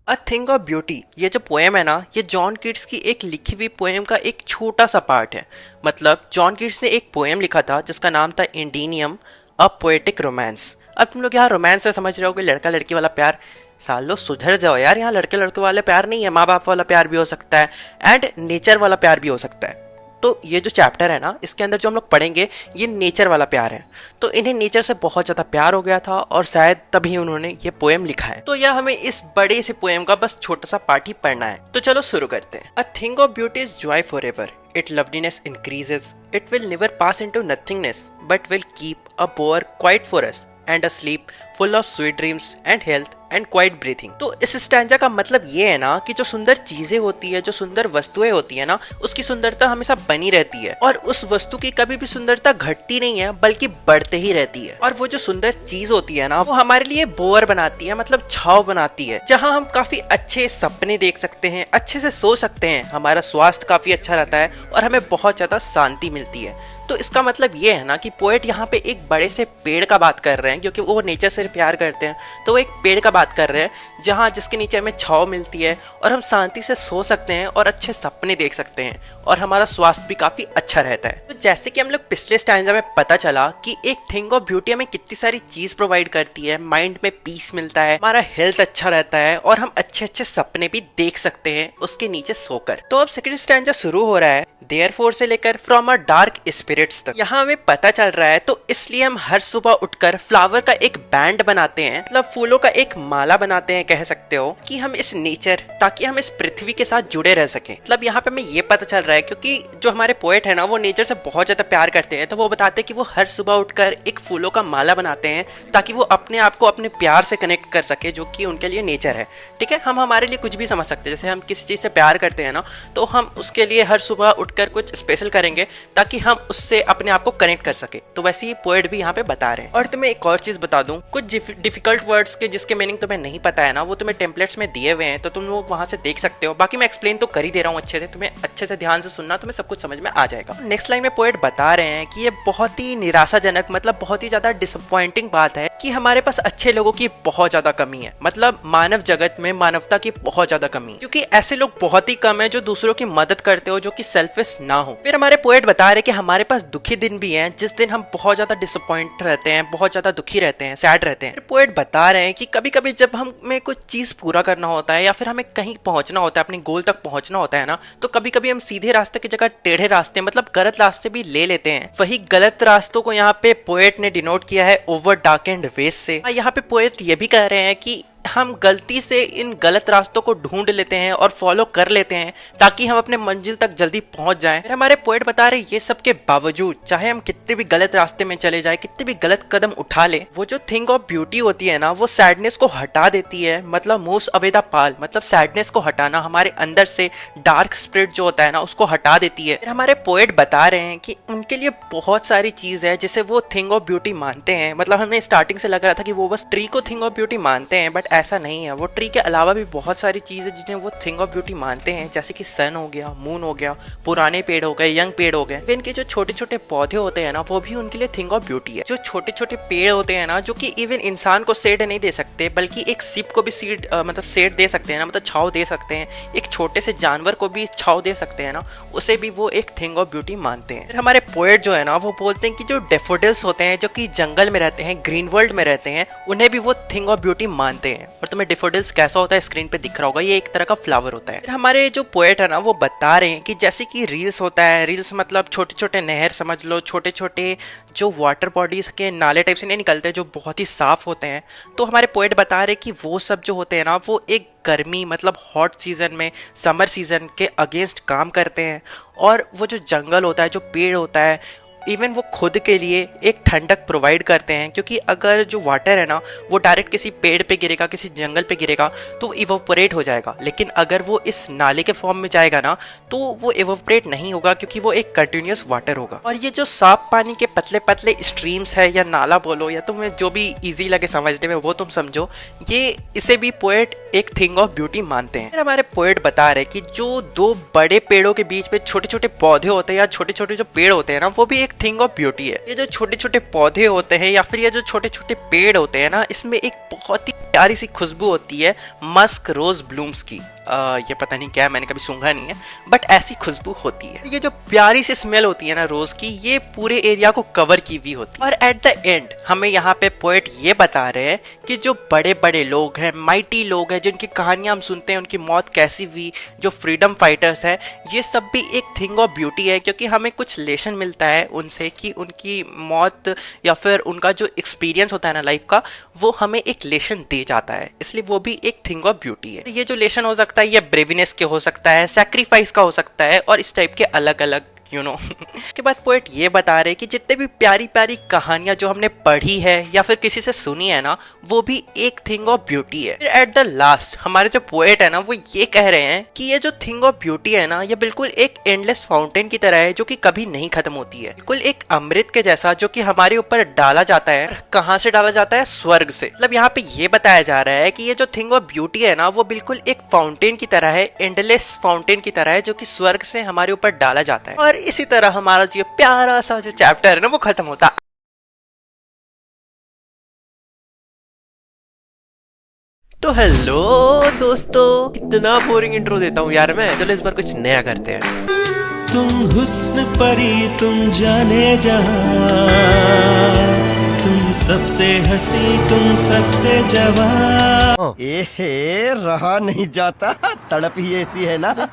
अ थिंग ऑफ ब्यूटी, ये जो पोएम है ना, ये जॉन कीट्स की एक लिखी हुई पोएम का एक छोटा सा पार्ट है। मतलब जॉन कीट्स ने एक पोएम लिखा था जिसका नाम था इंडीनियम अ पोएटिक रोमांस। अब तुम लोग यहाँ रोमांस से समझ रहे हो कि लड़का लड़की वाला प्यार, सालों सुधर जाओ यार, यहाँ लड़के लड़के वाले प्यार नहीं है, माँ बाप वाला प्यार भी हो सकता है एंड नेचर वाला प्यार भी हो सकता है। तो ये जो चैप्टर है ना, इसके अंदर जो हम लोग पढ़ेंगे ये नेचर वाला प्यार है। तो इन्हें नेचर से बहुत ज़्यादा प्यार हो गया था और शायद तभी उन्होंने ये पोएम लिखा है। तो यह हमें इस बड़े से पोएम का बस छोटा सा पार्ट ही पढ़ना है। तो चलो शुरू करते हैं। A thing of beauty is joy forever, it loveliness increases, it will never pass into nothingness but will keep a bower quiet for us and a sleep full of sweet dreams and health and quiet breathing. तो इस stanza का मतलब ये है ना कि जो सुंदर चीजें होती है, जो सुंदर वस्तुएं होती है ना, उसकी सुंदरता हमेशा बनी रहती है और उस वस्तु की कभी भी सुंदरता घटती नहीं है बल्कि बढ़ते ही रहती है। और वो जो सुंदर चीज होती है ना, वो हमारे लिए बोअर बनाती है, मतलब छाव बनाती है, जहाँ हम काफी अच्छे सपने देख सकते हैं, अच्छे से सो सकते हैं, हमारा स्वास्थ्य काफी अच्छा रहता है और हमें बहुत ज्यादा शांति मिलती है। तो इसका मतलब ये है ना कि पोएट यहाँ पे एक बड़े से पेड़ का बात कर रहे हैं, क्योंकि वो नेचर से प्यार करते हैं। तो वो एक पेड़ का बात कर रहे हैं जहाँ जिसके नीचे हमें छांव मिलती है और हम शांति से सो सकते हैं और अच्छे सपने देख सकते हैं और हमारा स्वास्थ्य भी काफी अच्छा रहता है। तो जैसे कि हम लोग पिछले स्टैंजा में पता चला कि एक थिंग ऑफ ब्यूटी हमें कितनी सारी चीज प्रोवाइड करती है, माइंड में पीस मिलता है, हमारा हेल्थ अच्छा रहता है और हम अच्छे अच्छे सपने भी देख सकते हैं उसके नीचे सोकर। तो अब सेकंड स्टैंजा शुरू हो रहा है, देयरफॉर से लेकर फ्रॉम अ डार्क स्पिरिट्स तक। यहाँ हमें पता चल रहा है तो इसलिए हम हर सुबह उठकर फ्लावर का एक बैंड बनाते हैं, मतलब फूलों का एक माला बनाते हैं, कह सकते हो कि हम इस नेचर, ताकि हम इस पृथ्वी के साथ जुड़े रह सके। मतलब यहाँ पे हमें ये पता चल रहा है क्योंकि जो हमारे पोएट है ना, वो नेचर से बहुत ज्यादा प्यार करते हैं, तो वो बताते हैं कि वो हर सुबह उठकर एक फूलों का माला बनाते हैं ताकि वो अपने आप को अपने प्यार से कनेक्ट कर सके, जो कि उनके लिए नेचर है। ठीक है, हम हमारे लिए कुछ भी समझ सकते हैं, जैसे हम किसी चीज से प्यार करते हैं ना, तो हम उसके लिए हर सुबह उठकर कुछ स्पेशल करेंगे ताकि हम उससे अपने आप को कनेक्ट कर सके। तो वैसे ही पोएट भी यहाँ पे बता रहे हैं। और तुम्हें एक और चीज बता दूं, कुछ डिफिकल्ट वर्ड्स के जिसके मीनिंग तुम्हें नहीं पता है ना, वो तुम्हें टेम्पलेट्स में दिए हुए हैं, तो तुम लोग वहां से देख सकते हो। बाकी मैं एक्सप्लेन तो कर ही दे रहा हूँ अच्छे से, तुम्हें अच्छे से ध्यान से सुनना, तुम्हें सब कुछ समझ में आ जाएगा। नेक्स्ट लाइन में पोएट बता रहे हैं कि ये बहुत ही निराशाजनक, मतलब बहुत ही ज्यादा डिसअपॉइंटिंग बात है कि हमारे पास अच्छे लोगों की बहुत ज्यादा कमी है, मतलब मानव जगत में मानवता की बहुत ज्यादा कमी है, क्योंकि ऐसे लोग बहुत ही कम है जो दूसरों की मदद करते हो, जो कि सेल्फिश ना हो। फिर हमारे पोएट बता रहे कि हमारे पास दुखी दिन भी हैं, जिस दिन हम बहुत ज्यादा डिसअपॉइंट रहते हैं, बहुत ज्यादा दुखी रहते हैं, सैड रहते हैं। फिर पोएट बता रहे हैं कि कभी कभी जब हमें कुछ चीज पूरा करना होता है या फिर हमें कहीं पहुंचना होता है, अपने गोल तक पहुंचना होता है ना, तो कभी कभी हम सीधे रास्ते की जगह टेढ़े रास्ते, मतलब गलत रास्ते भी ले लेते हैं। वही गलत रास्तों को यहाँ पे पोएट ने डिनोट किया है ओवर डार्केंड वेज से। यहाँ पे पोएट ये भी कह रहे हैं कि हम गलती से इन गलत रास्तों को ढूंढ लेते हैं और फॉलो कर लेते हैं ताकि हम अपने मंजिल तक जल्दी पहुंच जाएं। फिर हमारे पोएट बता रहे ये सब के बावजूद, चाहे हम कितने भी गलत रास्ते में चले जाए, कितने भी गलत कदम उठा ले, वो जो थिंग ऑफ ब्यूटी होती है ना, वो सैडनेस को हटा देती है, मतलब मोस्ट अवे द पाल, मतलब सैडनेस को हटाना, हमारे अंदर से डार्क स्पिरिट जो होता है ना, उसको हटा देती है। फिर हमारे पोएट बता रहे हैं कि उनके लिए बहुत सारी चीज है जिसे वो थिंग ऑफ ब्यूटी मानते हैं। मतलब हमें स्टार्टिंग से लग रहा था कि वो बस ट्री को थिंग ऑफ ब्यूटी मानते हैं, बट ऐसा नहीं है। वो ट्री के अलावा भी बहुत सारी चीज है जिन्हें वो थिंग ऑफ ब्यूटी मानते हैं, जैसे कि सन हो गया, मून हो गया, पुराने पेड़ हो गए, यंग पेड़ हो गए। फिर इनके जो छोटे छोटे पौधे होते हैं ना, वो भी उनके लिए थिंग ऑफ ब्यूटी है। जो छोटे छोटे पेड़ होते हैं ना, जो कि इवन इंसान को शेड नहीं दे सकते, बल्कि एक शिप को भी मतलब शेड दे सकते हैं ना, मतलब छाव दे सकते हैं, एक छोटे से जानवर को भी छाव दे सकते हैं ना, उसे भी वो एक थिंग ऑफ ब्यूटी मानते हैं। फिर हमारे पोएट जो है ना, वो बोलते हैं कि जो डेफोडिल्स होते हैं, जो कि जंगल में रहते हैं, ग्रीन वर्ल्ड में रहते हैं, उन्हें भी वो थिंग ऑफ ब्यूटी मानते हैं। और तुम्हें डेफोडिल्स कैसा होता है स्क्रीन पे दिख रहा होगा, ये एक तरह का फ्लावर होता है। फिर हमारे जो पोएट है ना, वो बता रहे हैं कि जैसे कि रील्स होता है, रील्स मतलब छोटे छोटे नहर समझ लो, छोटे छोटे जो वाटर बॉडीज के नाले टाइप से नहीं निकलते, जो बहुत ही साफ होते हैं। तो हमारे पोएट बता रहे कि वो सब जो होते हैं ना, वो एक गर्मी, मतलब हॉट सीजन में, समर सीजन के अगेंस्ट काम करते हैं। और वो जो जंगल होता है, जो पेड़ होता है, इवन वो खुद के लिए एक ठंडक प्रोवाइड करते हैं, क्योंकि अगर जो वाटर है ना, वो डायरेक्ट किसी पेड़ पे गिरेगा, किसी जंगल पे गिरेगा, तो वो इवोपरेट हो जाएगा। लेकिन अगर वो इस नाले के फॉर्म में जाएगा ना, तो वो इवोपरेट नहीं होगा, क्योंकि वो एक कंटिन्यूस वाटर होगा। और ये जो साफ पानी के पतले पतले स्ट्रीम्स है, या नाला बोलो, या तुम्हें जो भी इजी लगे समझने में वो तुम समझो, ये इसे भी पोएट एक थिंग ऑफ ब्यूटी मानते हैं। फिर हमारे पोएट बता रहे कि जो दो बड़े पेड़ों के बीच में छोटे छोटे पौधे होते हैं या छोटे छोटे जो पेड़ होते हैं ना, वो भी एक एक थिंग ऑफ ब्यूटी है। ये जो छोटे छोटे पौधे होते हैं या फिर ये जो छोटे छोटे पेड़ होते हैं ना, इसमें एक बहुत ही प्यारी सी खुशबू होती है मस्क रोज ब्लूम्स की। ये पता नहीं क्या है, मैंने कभी सूंघा नहीं है, बट ऐसी खुशबू होती है। ये जो प्यारी सी स्मेल होती है ना रोज की, ये पूरे एरिया को कवर की हुई होती है। और एट द एंड हमें यहाँ पे पोएट ये बता रहे हैं कि जो बड़े बड़े लोग हैं, माइटी लोग हैं, जिनकी कहानियां हम सुनते हैं, उनकी मौत कैसी हुई, जो फ्रीडम फाइटर्स हैं, ये सब भी एक थिंग ऑफ ब्यूटी है, क्योंकि हमें कुछ लेसन मिलता है उनसे कि उनकी मौत या फिर उनका जो एक्सपीरियंस होता है ना लाइफ का, वो हमें एक लेसन दे जाता है, इसलिए वो भी एक थिंग ऑफ ब्यूटी है। ये जो लेसन हो सकता है ये ब्रेविनेस के हो सकता है, सैक्रिफाइस का हो सकता है, और इस टाइप के अलग अलग के बाद पोएट ये बता रहे कि जितने भी प्यारी प्यारी कहानियां जो हमने पढ़ी है या फिर किसी से सुनी है ना, वो भी एक थिंग ऑफ ब्यूटी है। फिर एट द लास्ट हमारे जो पोएट है ना, वो ये कह रहे हैं कि ये जो थिंग ऑफ ब्यूटी है ना, ये बिल्कुल एक एंडलेस फाउंटेन की तरह है, जो कि कभी नहीं खत्म होती है, बिल्कुल एक अमृत के जैसा, जो कि हमारे ऊपर डाला जाता है। कहाँ से डाला जाता है? स्वर्ग से। मतलब यहाँ पे ये बताया जा रहा है कि ये जो थिंग ऑफ ब्यूटी है ना, वो बिल्कुल एक फाउंटेन की तरह है, एंडलेस फाउंटेन की तरह है, जो कि स्वर्ग से हमारे ऊपर डाला जाता है। और इसी तरह हमारा जो प्यारा सा जो चैप्टर है ना, वो खत्म होता है। तो हेलो दोस्तों, इतना बोरिंग इंट्रो देता हूँ यार मैं, चलो इस बार कुछ नया करते हैं। तुम हुस्न परी तुम जाने जहां, तुम सबसे हंसी तुम सबसे जवां। एहे रहा नहीं जाता, तड़प ही ऐसी है ना।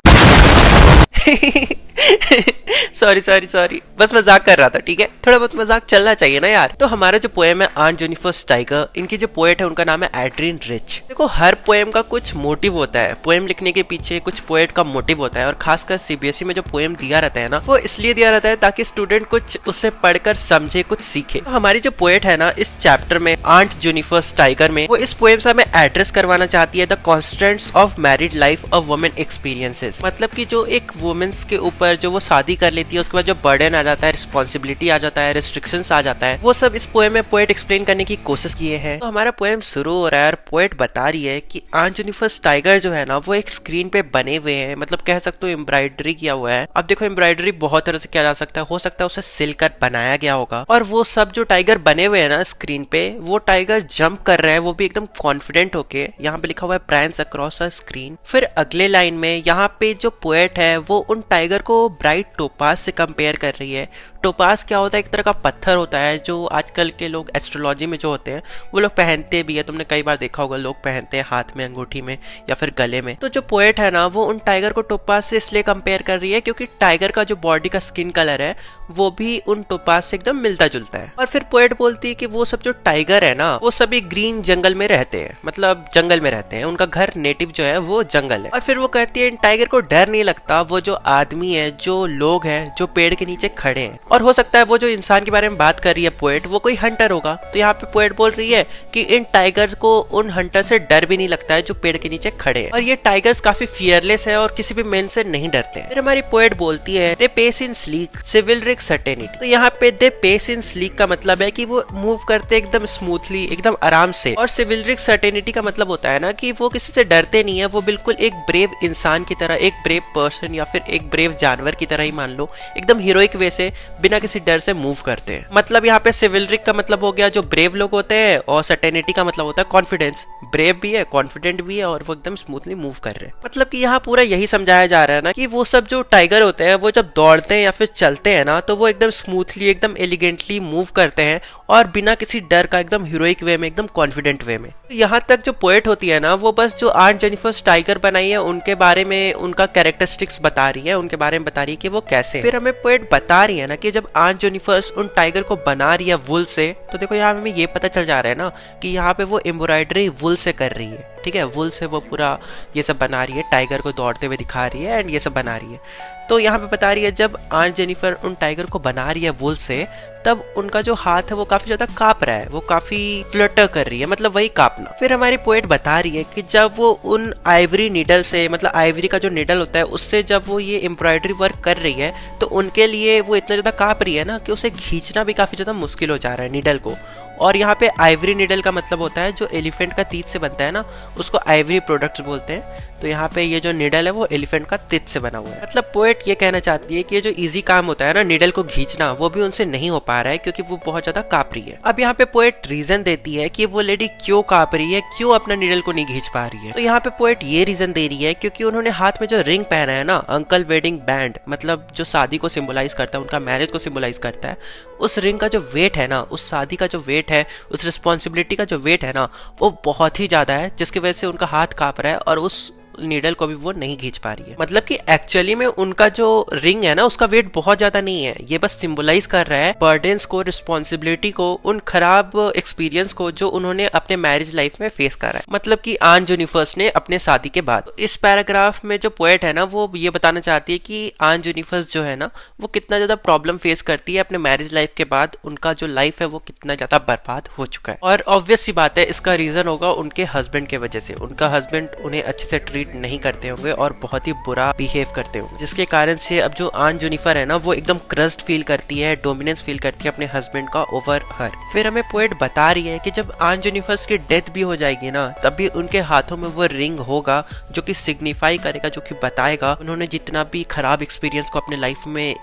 सॉरी बस मजाक कर रहा था, ठीक है, थोड़ा बहुत मजाक चलना चाहिए ना यार। तो हमारा जो पोएम है ऑन जेनिफर स्टाइगर, इनकी जो पोएट है उनका नाम है एड्रियन रिच। देखो हर पोएम का कुछ मोटिव होता है, पोएम लिखने के पीछे कुछ पोएट का मोटिव होता है, और खासकर सीबीएसई में जो पोएम दिया रहता है ना, वो इसलिए दिया रहता है ताकि स्टूडेंट कुछ उससे पढ़कर समझे, कुछ सीखे। तो हमारी जो पोएट है ना, इस चैप्टर में ऑन जेनिफर स्टाइगर में, वो इस पोएम से हमें एड्रेस करवाना चाहती है the constants of married life of women experiences. मतलब कि जो एक वुमेन्स के ऊपर जो वो शादी कर लेती है, उसके बाद जो बर्डन आ जाता है, रिस्पॉन्सिबिलिटी आ जाता है, रिस्ट्रिक्शंस आ जाता है, वो सब इस पोएम में पोएट एक्सप्लेन करने की कोशिश किए हैं। तो हमारा पोएम शुरू हो रहा है और पोएट बता रही है कि ऑन जेनिफर स्टाइगर जो है ना, वो एक स्क्रीन पे बने हुए हैं, मतलब कह सकते हो एम्ब्रॉयडरी किया हुआ है। अब देखो एम्ब्रॉयडरी बहुत तरह से किया जा सकता है, हो सकता है उसे सिल कर बनाया गया होगा, और वो सब जो टाइगर बने हुए हैं ना स्क्रीन पे, वो टाइगर जंप कर रहे हैं, वो भी एकदम कॉन्फिडेंट होके। यहाँ पे लिखा हुआ है प्रांस अक्रॉस अ स्क्रीन। फिर अगले लाइन में यहाँ पे जो पोएट है वो उन टाइगर को ब्राइट टोपाज से कंपेयर कर रही है। टोपाज क्या होता है? एक तरह का पत्थर होता है जो आजकल के लोग एस्ट्रोलॉजी में जो होते हैं वो लोग पहनते भी है, तुमने कई बार देखा होगा, लोग पहनते हैं हाथ में, अंगूठी में या फिर गले में। तो जो पोएट है ना, वो उन टाइगर को टोपाज से इसलिए कंपेयर कर रही है क्योंकि टाइगर का जो बॉडी का स्किन कलर है वो भी उन टोपाज से एकदम मिलता जुलता है। और फिर पोएट बोलती है कि वो सब जो टाइगर है ना, वो सभी ग्रीन जंगल में रहते हैं, मतलब जंगल में रहते हैं, उनका घर नेटिव जो है वो जंगल है। और फिर वो कहती है इन टाइगर को डर नहीं लगता, वो जो आदमी है, जो लोग हैं, जो पेड़ के नीचे खड़े हैं। और हो सकता है वो जो इंसान के बारे में बात कर रही है पोएट, वो कोई हंटर होगा। तो यहाँ पे पोएट बोल रही है कि इन टाइगर्स को उन हंटर से डर भी नहीं लगता है जो पेड़ के नीचे खड़े हैं, और ये टाइगर्स काफी फियरलेस है और किसी भी मैन से नहीं डरते हैं। फिर हमारी पोएट बोलती है they pace in sleek chivalric certainty. तो यहाँ पे दे पेस इन स्लीक का मतलब है कि वो मूव करते एकदम स्मूथली, एकदम आराम से, और सिविलरिक सर्टेनिटी का मतलब होता है ना कि वो किसी से डरते नहीं है, वो बिल्कुल एक ब्रेव इंसान की तरह, एक ब्रेव पर्सन या फिर एक ब्रेव जानवर की तरह ही मान लो, एकदम हीरोइक वे से बिना किसी डर से मूव करते हैं। मतलब यहाँ पे सिविलरिक का मतलब हो गया जो ब्रेव लोग होते हैं, और सर्टेनिटी का मतलब होता है कॉन्फिडेंस। ब्रेव भी है, कॉन्फिडेंट भी है, और वो एकदम स्मूथली मूव कर रहे हैं। मतलब कि यहाँ पूरा यही समझाया जा रहा है ना कि वो सब जो टाइगर होते हैं, वो जब दौड़ते हैं या फिर चलते हैं ना, तो वो एकदम स्मूथली, एकदम एलिगेंटली मूव करते हैं, और बिना किसी डर का, एकदम हीरोइक वे में, एकदम कॉन्फिडेंट वे में। यहाँ तक जो पोएट होती है ना, वो बस जो ऑन जेनिफर स्टाइगर बनाई है उनके बारे में, उनका कैरेक्टरिस्टिक्स बता रही है, उनके बारे में बता रही है कि वो कैसे। फिर हमें पोएट बता रही है ना कि जब ऑन जेनिफर उन टाइगर को बना रही है वुल से, तो देखो यहाँ हमें ये पता चल जा रहा है ना कि यहाँ पे वो एम्ब्रॉयडरी वुल से कर रही है, ठीक है, वुल से वो पूरा ये सब बना रही है, टाइगर को दौड़ते हुए दिखा रही है एंड ये सब बना रही है। तो यहाँ पे बता रही है जब ऑन जेनिफर उन टाइगर को बना रही है वुल से, तब उनका जो हाथ है वो काफी ज्यादा कांप रहा है, वो काफी फ्लटर कर रही है, मतलब वही कांपना। फिर हमारी पोएट बता रही है कि जब वो उन आइवरी नीडल से, मतलब आइवरी का जो नीडल होता है उससे जब वो ये एम्ब्रॉयडरी वर्क कर रही है, तो उनके लिए वो इतना ज्यादा कांप रही है ना कि उसे खींचना भी काफी ज्यादा मुश्किल हो जा रहा है नीडल को। और यहाँ पे आइवरी नीडल का मतलब होता है जो एलिफेंट का तीत से बनता है ना, उसको आइवरी प्रोडक्ट्स बोलते हैं। तो यहाँ पे ये जो निडल है वो एलिफेंट का तित से बना हुआ है। मतलब पोएट ये कहना चाहती है कि ये जो इजी काम होता है ना निडल को खींचना, वो भी उनसे नहीं हो पा रहा है क्योंकि वो बहुत ज्यादा कांप रही है। अब यहाँ पे पोएट रीजन देती है कि वो लेडी क्यों कांप रही है, क्यों अपना निडल को नहीं खींच पा रही है। तो यहाँ पे पोएट ये रीजन दे रही है क्योंकि उन्होंने हाथ में जो रिंग पहना है ना, अंकल वेडिंग बैंड, मतलब जो शादी को सिंबलाइज करता है, उनका मैरिज को सिंबलाइज करता है, उस रिंग का जो वेट है ना, उस शादी का जो वेट है, उस रिस्पॉन्सिबिलिटी का जो वेट है ना, वो बहुत ही ज्यादा है, जिसकी वजह से उनका हाथ कांप रहा है और उस नीडल को भी वो नहीं खींच पा रही है। मतलब कि एक्चुअली में उनका जो रिंग है ना, उसका वेट बहुत ज्यादा नहीं है, ये बस सिंबलाइज कर रहा है बर्डन्स को, रिस्पॉन्सिबिलिटी को, उन खराब एक्सपीरियंस को जो उन्होंने अपने मैरिज लाइफ में फेस करा है, मतलब कि आन जेनिफर्स ने अपने शादी के बाद। इस पैराग्राफ में जो पोएट है ना, वो ये बताना चाहती है कि आन जेनिफर्स जो है ना, वो कितना ज्यादा प्रॉब्लम फेस करती है अपने मैरिज लाइफ के बाद, उनका जो लाइफ है वो कितना ज्यादा बर्बाद हो चुका है। और ऑब्वियस सी बात है, इसका रीजन होगा उनके हस्बैंड के वजह से। उनका हस्बैंड उन्हें अच्छे से ट्रीट नहीं करते होंगे और बहुत ही बुरा बिहेव करते होंगे, जिसके कारण से अब जो आन जेनिफर है ना, वो एकदम क्रस्ड फील करती है, डोमिनेंस फील करती है अपने हस्बैंड का ओवर हर। फिर हमें पोएट बता रही है कि जब आन जेनिफर्स की डेथ भी हो जाएगी ना, तब भी उनके हाथों में वो रिंग होगा जो कि सिग्निफाई करेगा, जो कि बताएगा उन्होंने जितना भी खराब एक्सपीरियंस को अपने लाइफ में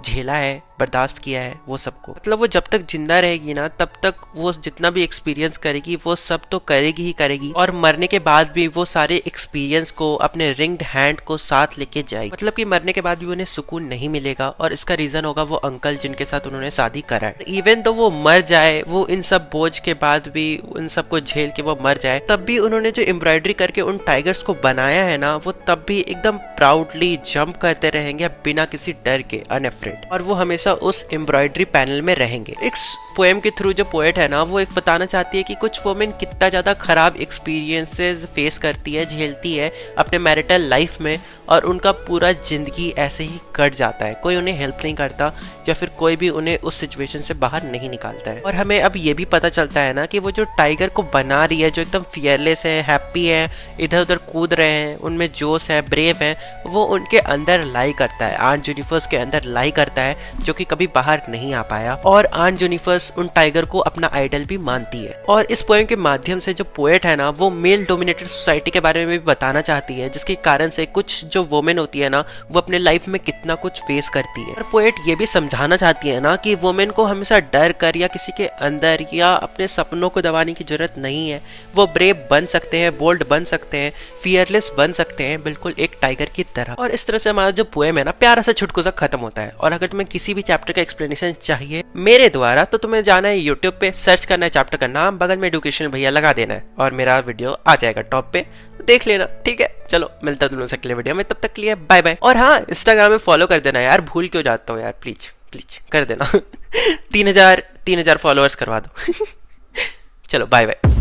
झेला है, बर्दाश्त किया है, वो सबको। मतलब वो जब तक जिंदा रहेगी ना, तब तक वो जितना भी एक्सपीरियंस करेगी वो सब तो करेगी ही करेगी, और मरने के बाद भी वो सारे एक्सपीरियंस को, अपने रिंग्ड हैंड को साथ लेके जाएगी। मतलब कि मरने के बाद भी उन्हें सुकून नहीं मिलेगा, और इसका रीजन होगा वो अंकल जिनके साथ उन्होंने शादी करा है। इवन तो वो मर जाए, वो इन सब बोझ के बाद भी उन सबको झेल के वो मर जाए, तब भी उन्होंने जो एम्ब्रॉयडरी करके उन टाइगर्स को बनाया है ना, वो तब भी एकदम प्राउडली जंप करते रहेंगे बिना किसी डर के, अनअफ्रेड, और वो हमेशा उस एम्ब्रॉयडरी पैनल में रहेंगे। इस पोएम के थ्रू जो पोएट है ना, वो एक बताना चाहती है कि कुछ वुमेन कितना ज्यादा खराब एक्सपीरियंसेस फेस करती है, झेलती है अपने मैरिटल लाइफ में, और उनका पूरा जिंदगी ऐसे ही कट जाता है, कोई उन्हें हेल्प नहीं करता या फिर कोई भी उन्हें उस सिचुएशन से बाहर नहीं निकालता है। और हमें अब ये भी पता चलता है ना कि वो जो टाइगर को बना रही है, जो एकदम फियरलेस है, हैप्पी है, इधर उधर कूद रहे हैं, उनमें जोश है, ब्रेव है, वो उनके अंदर लाई करता है, आन जेनिफर्स के अंदर लाई करता है, जो कि कभी बाहर नहीं आ पाया। और आन जेनिफर्स उन टाइगर को अपना आइडल भी मानती है। और इस पोएम के माध्यम से जो पोएट है ना, वो मेल डोमिनेटेड सोसाइटी के बारे में भी बताना चाहती है, जिसके कारण से कुछ जो वुमेन होती है ना, वो अपने लाइफ में कितना कुछ फेस करती है। और पोएट ये भी समझाना चाहती है ना कि वुमेन को हमेशा डर कर या किसी के अंदर या अपने सपनों को दबाने की जरूरत नहीं है। वो ब्रेव बन सकते हैं, बोल्ड बन सकते हैं, फियरलेस बन सकते हैं, बिल्कुल एक टाइगर की तरह। और इस तरह से हमारा जो पोएम है ना, प्यारा सा छुटकू सा खत्म होता है। और अगर तुम्हें किसी भी चैप्टर का एक्सप्लेनेशन चाहिए मेरे द्वारा, तो तुम्हें जाना है यूट्यूब पे, सर्च करना है चैप्टर का नाम, बगल में एडुकेशन भैया लगा देना है और मेरा वीडियो आ जाएगा टॉप पे, देख लेना। ठीक है, चलो मिलता तुम लोगों से अगले वीडियो में, तब तक के लिए बाय बाय। और हाँ, इंस्टाग्राम में फॉलो कर देना यार, भूल क्यों जाता हो यार, प्लीज प्लीज कर देना। 3000 फॉलोअर्स करवा दो। चलो बाय बाय।